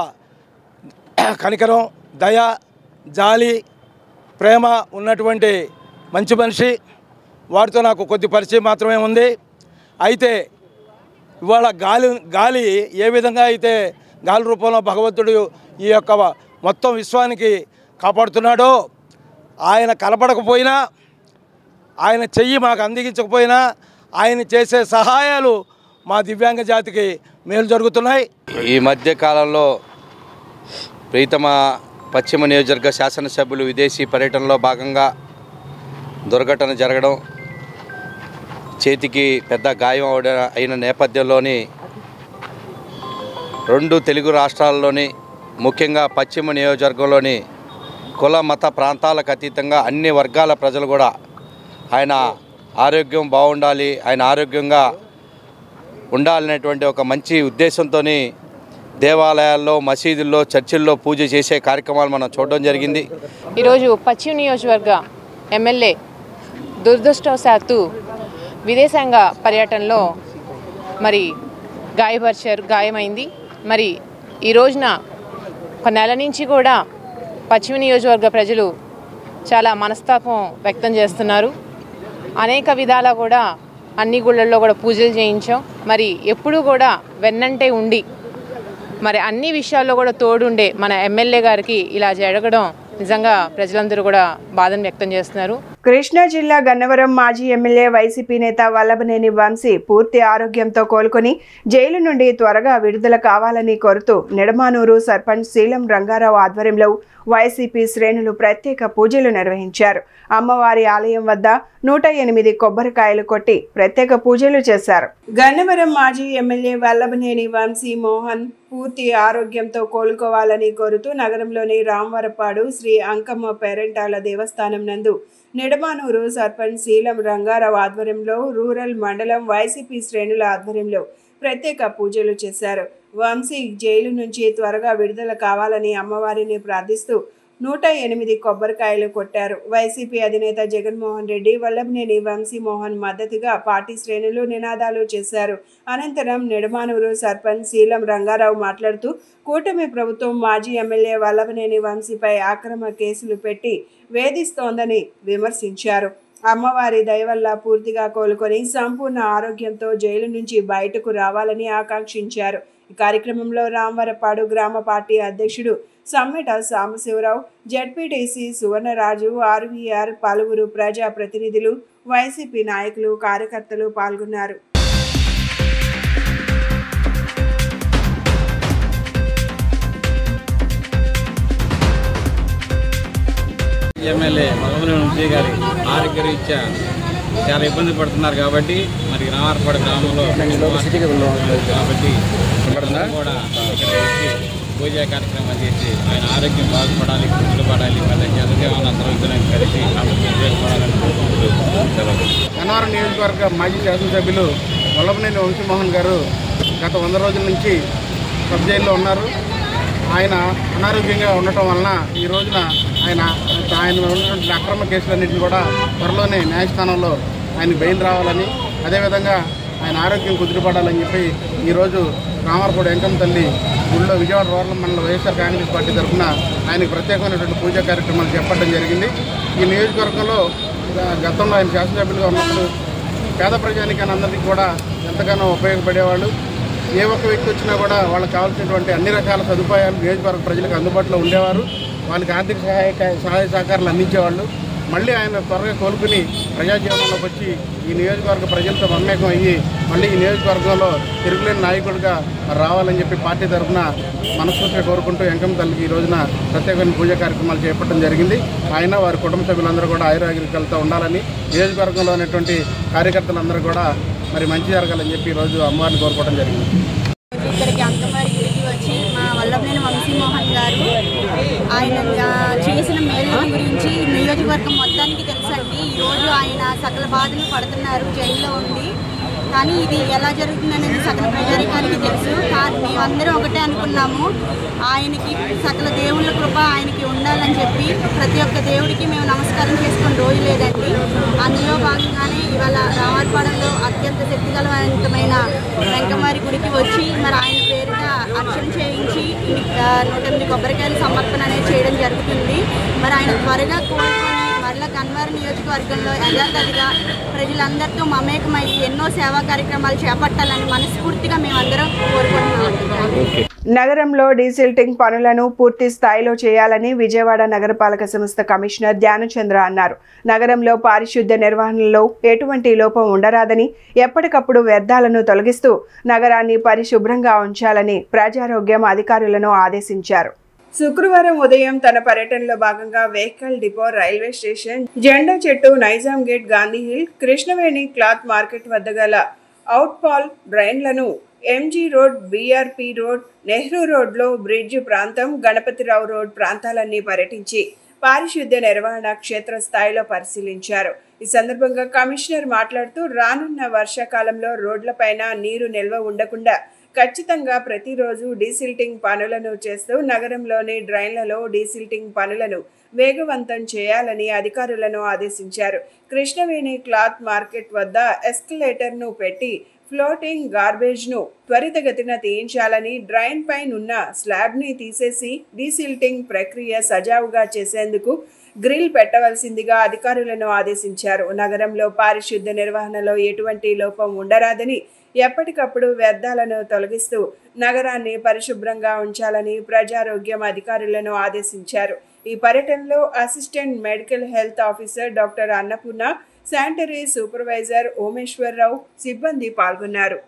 కనికరం, దయ, జాలి, ప్రేమ ఉన్నటువంటి మంచి మనిషి. వారితో నాకు కొద్ది పరిచయం మాత్రమే ఉంది. అయితే ఇవాళ గాలి ఏ విధంగా అయితే గాలి రూపంలో భగవంతుడు ఈ యొక్క మొత్తం విశ్వానికి కాపాడుతున్నాడో, ఆయన కనపడకపోయినా, ఆయన చెయ్యి మాకు అందించకపోయినా ఆయన చేసే సహాయాలు మా దివ్యాంగ జాతికి మేలు జరుగుతున్నాయి. ఈ మధ్య కాలంలో ప్రీతమ పశ్చిమ నియోజకవర్గ శాసనసభ్యులు విదేశీ పర్యటనలో భాగంగా దుర్ఘటన జరగడం, చేతికి పెద్ద గాయం అయిన నేపథ్యంలోని 2 తెలుగు రాష్ట్రాల్లోని ముఖ్యంగా పశ్చిమ నియోజకవర్గంలోని కుల మత ప్రాంతాలకు అతీతంగా అన్ని వర్గాల ప్రజలు కూడా ఆయన ఆరోగ్యం బాగుండాలి, ఆయన ఆరోగ్యంగా ఉండాలనేటువంటి ఒక మంచి ఉద్దేశంతో దేవాలయాల్లో, మసీదుల్లో, చర్చిల్లో పూజ చేసే కార్యక్రమాలు మనం చూడడం జరిగింది. ఈరోజు పశ్చిమ నియోజకవర్గ ఎమ్మెల్యే దురదృష్టవశాత్తు విదేశాంగ పర్యటనలో మరి గాయమైంది. మరి ఈ రోజున ఒక నెల నుంచి కూడా పశ్చిమ నియోజకవర్గ ప్రజలు చాలా మనస్తాపం వ్యక్తం చేస్తున్నారు. అనేక విధాలా కూడా అన్ని గుళ్ళల్లో కూడా పూజలు చేయించాం. మరి ఎప్పుడూ కూడా వెన్నంటే ఉండి మరి అన్ని విషయాల్లో కూడా తోడుండే మన ఎమ్మెల్యే గారికి ఇలా జరగడం నిజంగా ప్రజలందరూ కూడా బాధను వ్యక్తం చేస్తున్నారు. కృష్ణా జిల్లా గన్నవరం మాజీ ఎమ్మెల్యే వైసీపీ నేత వల్లభనేని వంశీ పూర్తి ఆరోగ్యంతో కోలుకొని జైలు నుండి త్వరగా విడుదల కావాలని కోరుతూ నిడమానూరు సర్పంచ్ శీలం రంగారావు ఆధ్వర్యంలో వైసీపీ శ్రేణులు ప్రత్యేక పూజలు నిర్వహించారు. అమ్మవారి ఆలయం వద్ద 108 కొబ్బరికాయలు కొట్టి ప్రత్యేక పూజలు చేశారు. గన్నవరం మాజీ ఎమ్మెల్యే వల్లభనేని వంశీ మోహన్ పూర్తి ఆరోగ్యంతో కోలుకోవాలని కోరుతూ నగరంలోని రామవరపాడు శ్రీ అంకమ్మ పేరెంటాల దేవస్థానం నందు నిడమానూరు సర్పంచ్ శీలం రంగారావు ఆధ్వర్యంలో రూరల్ మండలం వైసీపీ శ్రేణుల ఆధ్వర్యంలో ప్రత్యేక పూజలు చేశారు. వంశీ జైలు నుంచి త్వరగా విడుదల కావాలని అమ్మవారిని ప్రార్థిస్తూ 108 కొబ్బరికాయలు కొట్టారు. వైసీపీ అధినేత జగన్మోహన్ రెడ్డి వల్లభనేని వంశీ మోహన్ మద్దతుగా పార్టీ శ్రేణులు నినాదాలు చేశారు. అనంతరం నిడమానూరు సర్పంచ్ శీలం రంగారావు మాట్లాడుతూ కూటమి ప్రభుత్వం మాజీ ఎమ్మెల్యే వల్లభనేని వంశీపై అక్రమ కేసులు పెట్టి వేధిస్తోందని విమర్శించారు. అమ్మవారి దయ వల్ల పూర్తిగా కోలుకొని సంపూర్ణ ఆరోగ్యంతో జైలు నుంచి బయటకు రావాలని ఆకాంక్షించారు. ఈ కార్యక్రమంలో రామవరపాడు గ్రామ పార్టీ అధ్యక్షుడు సమ్మెట సాంబశివరావు, జెడ్పీటీసీ సువర్ణరాజు, ఆర్వీఆర్, పలువురు ప్రజా ప్రతినిధులు, వైసీపీ నాయకులు, కార్యకర్తలు పాల్గొన్నారు. ఎమ్మెల్యే వల్లభనేని వంశీ గారి ఆరోగ్యరీత్యా చాలా ఇబ్బంది పడుతున్నారు కాబట్టి మరి రామవరపాడు గ్రామంలో కాబట్టి కూడా ఇక్కడ వచ్చి పూజా కార్యక్రమాలు చేసి ఆయన ఆరోగ్యం బాగుపడాలి, కుదుటపడాలి, మళ్ళీ జనజీవన సర్వజనాన్ని కలిసి ఉపయోగపడాలని కోరుకుంటూ గన్నవరం నియోజకవర్గ మాజీ శాసనసభ్యులు వల్లభనేని వంశీమోహన్ గారు గత 100 రోజుల నుంచి సబ్ జైల్లో ఉన్నారు. ఆయన అనారోగ్యంగా ఉండటం వలన ఈ రోజున ఆయన ఉన్నటువంటి అక్రమ కేసులన్నింటినీ కూడా త్వరలోనే న్యాయస్థానంలో ఆయన బెయిల్ రావాలని, అదేవిధంగా ఆయన ఆరోగ్యం కుదిరిపడాలని చెప్పి ఈరోజు రామవరపాడు వెంకమ్మ తల్లి గుళ్ళో విజయవాడ రూరల్ మండల వైఎస్ఆర్ కాంగ్రెస్ పార్టీ తరఫున ఆయనకు ప్రత్యేకమైనటువంటి పూజా కార్యక్రమాలు చేపట్టడం జరిగింది. ఈ నియోజకవర్గంలో గతంలో ఆయన శాసనసభ్యులుగా ఉన్నప్పుడు పేద ప్రజానికాన్ని అందరికీ కూడా ఎంతగానో ఉపయోగపడేవాళ్ళు. ఏ ఒక్క వ్యక్తి వచ్చినా కూడా వాళ్ళకి కావాల్సినటువంటి అన్ని రకాల సదుపాయాలు నియోజకవర్గ ప్రజలకు అందుబాటులో ఉండేవారు. వాళ్ళకి ఆర్థిక సహాయ సహకారాలు అందించేవాళ్ళు. మళ్ళీ ఆయన త్వరగా కోలుకుని ప్రజాజీవనంలోకి వచ్చి ఈ నియోజకవర్గ ప్రజలతో మమేకం అయ్యి మళ్ళీ ఈ నియోజకవర్గంలో తిరుగులేని నాయకుడిగా రావాలని చెప్పి పార్టీ తరఫున మనస్ఫూర్తిగా కోరుకుంటూ వెంకమ్మ తల్లికి ఈ రోజున ప్రత్యేకమైన పూజా కార్యక్రమాలు చేపట్టడం జరిగింది. ఆయన వారి కుటుంబ సభ్యులందరూ కూడా ఆయురారోగ్యాలతో ఉండాలని, నియోజకవర్గంలో ఉన్నటువంటి కార్యకర్తలందరూ కూడా మరి మంచి జరగాలని చెప్పి ఈరోజు అమ్మవారిని కోరుకోవడం జరిగింది. ఇక్కడికి అంకమారి గుడికి వచ్చి మా వల్లభనేని వంశీమోహన్ గారు ఆయన చేసిన మేలు గురించి నియోజకవర్గం మొత్తానికి తెలుసండి. ఈరోజు ఆయన సకల బాధలు పడుతున్నారు జైల్లో ఉండి. కానీ ఇది ఎలా జరుగుతుందనేది సకల ప్రజానికానికి తెలుసు. కానీ మేమందరం ఒకటే అనుకున్నాము, ఆయనకి సకల దేవుళ్ళ కృప ఆయనకి ఉండాలని చెప్పి ప్రతి ఒక్క దేవుడికి మేము నమస్కారం చేసుకుని రోజు లేదండి. అందులో భాగంగానే ఇవాళ రామవరపాడులో అత్యంత శక్తిగలవంతమైన వెంకమారి గుడికి వచ్చి మరి ఆయన పేరిట అర్చన చేయించి 108 కొబ్బరికాయల సమర్పణ అనేది చేయడం జరుగుతుంది. మరి ఆయన త్వరగా కోలుకొని మరలా గన్నవరం నియోజకవర్గంలో యథాతథిగా ప్రజలందరితో మమేకమై ఎన్నో సేవా కార్యక్రమాలు చేపట్టాలని మనస్ఫూర్తిగా మేమందరం కోరుకుంటున్నాం. నగరంలో డీసిల్టింగ్ పనులను పూర్తి స్థాయిలో చేయాలని విజయవాడ నగరపాలక సంస్థ కమిషనర్ ధ్యానచంద్ర అన్నారు. నగరంలో పారిశుద్ధ్య నిర్వహణలో ఎటువంటి లోపం ఉండరాదని, ఎప్పటికప్పుడు వ్యర్థాలను తొలగిస్తూ నగరాన్ని పరిశుభ్రంగా ఉంచాలని ప్రజారోగ్యం అధికారులను ఆదేశించారు. శుక్రవారం ఉదయం తన పర్యటనలో భాగంగా వెహికల్ డిపో, రైల్వే స్టేషన్, జెండా చెట్టు, Nizam gate, Gandhi hill, Krishnaveni cloth market వద్ద గల అవుట్ఫాల్ డ్రైన్లను, MG road, BRP road, Nehru రోడ్లో బ్రిడ్జ్ ప్రాంతం, గణపతిరావు రోడ్ ప్రాంతాలన్నీ పర్యటించి పారిశుద్ధ్య నిర్వహణ క్షేత్రస్థాయిలో పరిశీలించారు. ఈ సందర్భంగా కమిషనర్ మాట్లాడుతూ రానున్న వర్షాకాలంలో రోడ్లపైన నీరు నిల్వ ఉండకుండా ఖచ్చితంగా ప్రతిరోజు డీసిల్టింగ్ పనులను చేస్తూ నగరంలోని డ్రైన్లలో డీసిల్టింగ్ పనులను వేగవంతం చేయాలని అధికారులను ఆదేశించారు. కృష్ణవేణి క్లాత్ మార్కెట్ వద్ద ఎస్కలేటర్ను పెట్టి ఫ్లోటింగ్ గార్బేజ్ను త్వరితగతిన తీయించాలని, డ్రైన్ పైన ఉన్న స్లాబ్ని తీసేసి డీసిల్టింగ్ ప్రక్రియ సజావుగా చేసేందుకు గ్రిల్ పెట్టవలసిందిగా అధికారులను ఆదేశించారు. నగరంలో పారిశుద్ధ్య నిర్వహణలో ఎటువంటి లోపం ఉండరాదని, ఎప్పటికప్పుడు వ్యర్థాలను తొలగిస్తూ నగరాన్ని పరిశుభ్రంగా ఉంచాలని ప్రజారోగ్యం అధికారులను ఆదేశించారు. ఈ పర్యటనలో assistant medical health officer doctor Annapurna, sanitary supervisor Omeswararao సిబ్బంది పాల్గొన్నారు.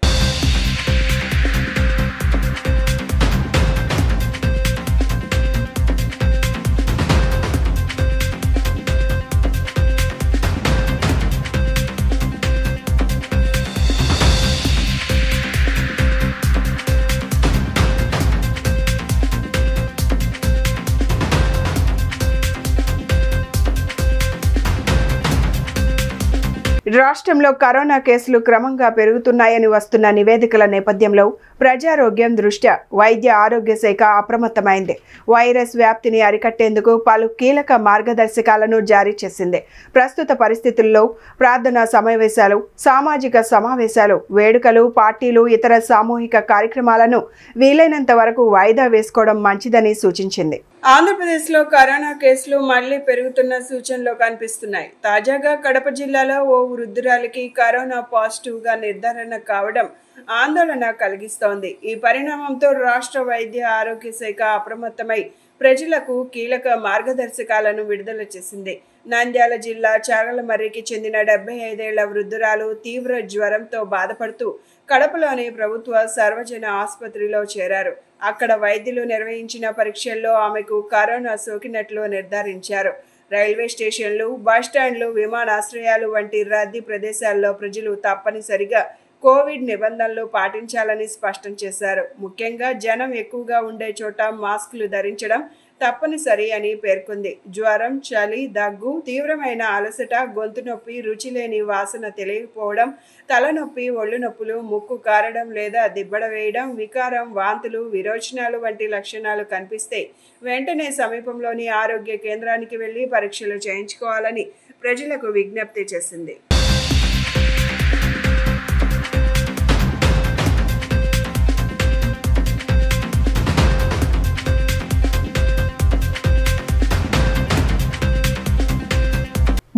రాష్ట్రంలో కరోనా కేసులు క్రమంగా పెరుగుతున్నాయని వస్తున్న నివేదికల నేపథ్యంలో ప్రజారోగ్యం దృష్ట్యా వైద్య ఆరోగ్య శాఖ అప్రమత్తమైంది. వైరస్ వ్యాప్తిని అరికట్టేందుకు పలు కీలక మార్గదర్శకాలను జారీ చేసింది. ప్రస్తుత పరిస్థితుల్లో ప్రార్థనా సమావేశాలు, సామాజిక సమావేశాలు, వేడుకలు, పార్టీలు, ఇతర సామూహిక కార్యక్రమాలను వీలైనంత వరకు వాయిదా వేసుకోవడం మంచిదని సూచించింది. ఆంధ్రప్రదేశ్లో కరోనా కేసులు మళ్లీ పెరుగుతున్న సూచనలు కనిపిస్తున్నాయి. తాజాగా కడప జిల్లాలో ఓ వృద్ధురాలికి కరోనా పాజిటివ్గా నిర్ధారణ కావడం ఆందోళన కలిగిస్తోంది. ఈ పరిణామంతో రాష్ట్ర వైద్య ఆరోగ్య శాఖ అప్రమత్తమై ప్రజలకు కీలక మార్గదర్శకాలను విడుదల చేసింది. నంద్యాల జిల్లా చాగలమర్రికి చెందిన 75 ఏళ్ల వృద్ధురాలు తీవ్ర జ్వరంతో బాధపడుతూ కడపలోని ప్రభుత్వ సర్వజన ఆసుపత్రిలో చేరారు. అక్కడ వైద్యులు నిర్వహించిన పరీక్షల్లో ఆమెకు కరోనా సోకినట్లు నిర్ధారించారు. రైల్వే స్టేషన్లు, బస్టాండ్లు, విమానాశ్రయాలు వంటి రద్దీ ప్రదేశాల్లో ప్రజలు తప్పనిసరిగా కోవిడ్ నిబంధనలు పాటించాలని స్పష్టం చేశారు. ముఖ్యంగా జనం ఎక్కువగా ఉండే చోట మాస్కులు ధరించడం తప్పనిసరి అని పేర్కొంది. జ్వరం, చలి, దగ్గు, తీవ్రమైన అలసట, గొంతు నొప్పి, రుచి లేని వాసన తెలియకపోవడం, తలనొప్పి, ఒళ్ళు నొప్పులు, ముక్కు కారడం లేదా దిబ్బడ వేయడం, వికారం, వాంతులు, విరోచనాలు వంటి లక్షణాలు కనిపిస్తే వెంటనే సమీపంలోని ఆరోగ్య కేంద్రానికి వెళ్లి పరీక్షలు చేయించుకోవాలని ప్రజలకు విజ్ఞప్తి చేసింది.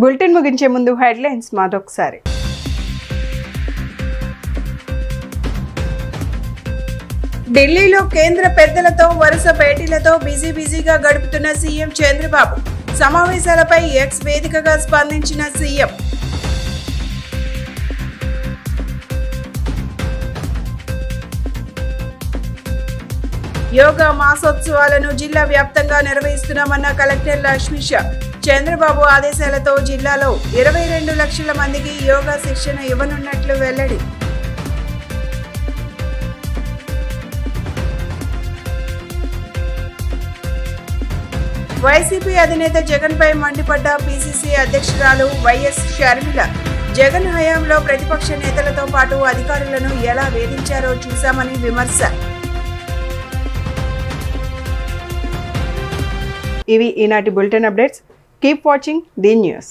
బులెటిన్ ముగించే ముందు హెడ్లైన్స్ మరొకసారి. ఢిల్లీలో కేంద్ర పెద్దలతో వరుస భేటీలతో బిజీగా గడుపుతున్న సీఎం చంద్రబాబు. సమావేశాలపై ఎక్స్ వేదికగా స్పందించిన సీఎం. యోగా మాసోత్సవాలను జిల్లా వ్యాప్తంగా నిర్వహిస్తున్నామన్న కలెక్టర్ లక్ష్మీషా. చంద్రబాబు ఆదేశాలతో జిల్లాలో 22 లక్షల మందికి యోగా శిక్షణ ఇవ్వనున్నట్లు వెల్లడి. వైసీపీ అధినేత జగన్పై మండిపడ్డ పీసీసీ అధ్యక్షురాలు వైఎస్ షర్మిల. జగన్ హయాంలో ప్రతిపక్ష నేతలతో పాటు అధికారులను ఎలా వేధించారో చూశామని విమర్శ. ఇవి ఈనాటి bulletin updates. Keep watching the news.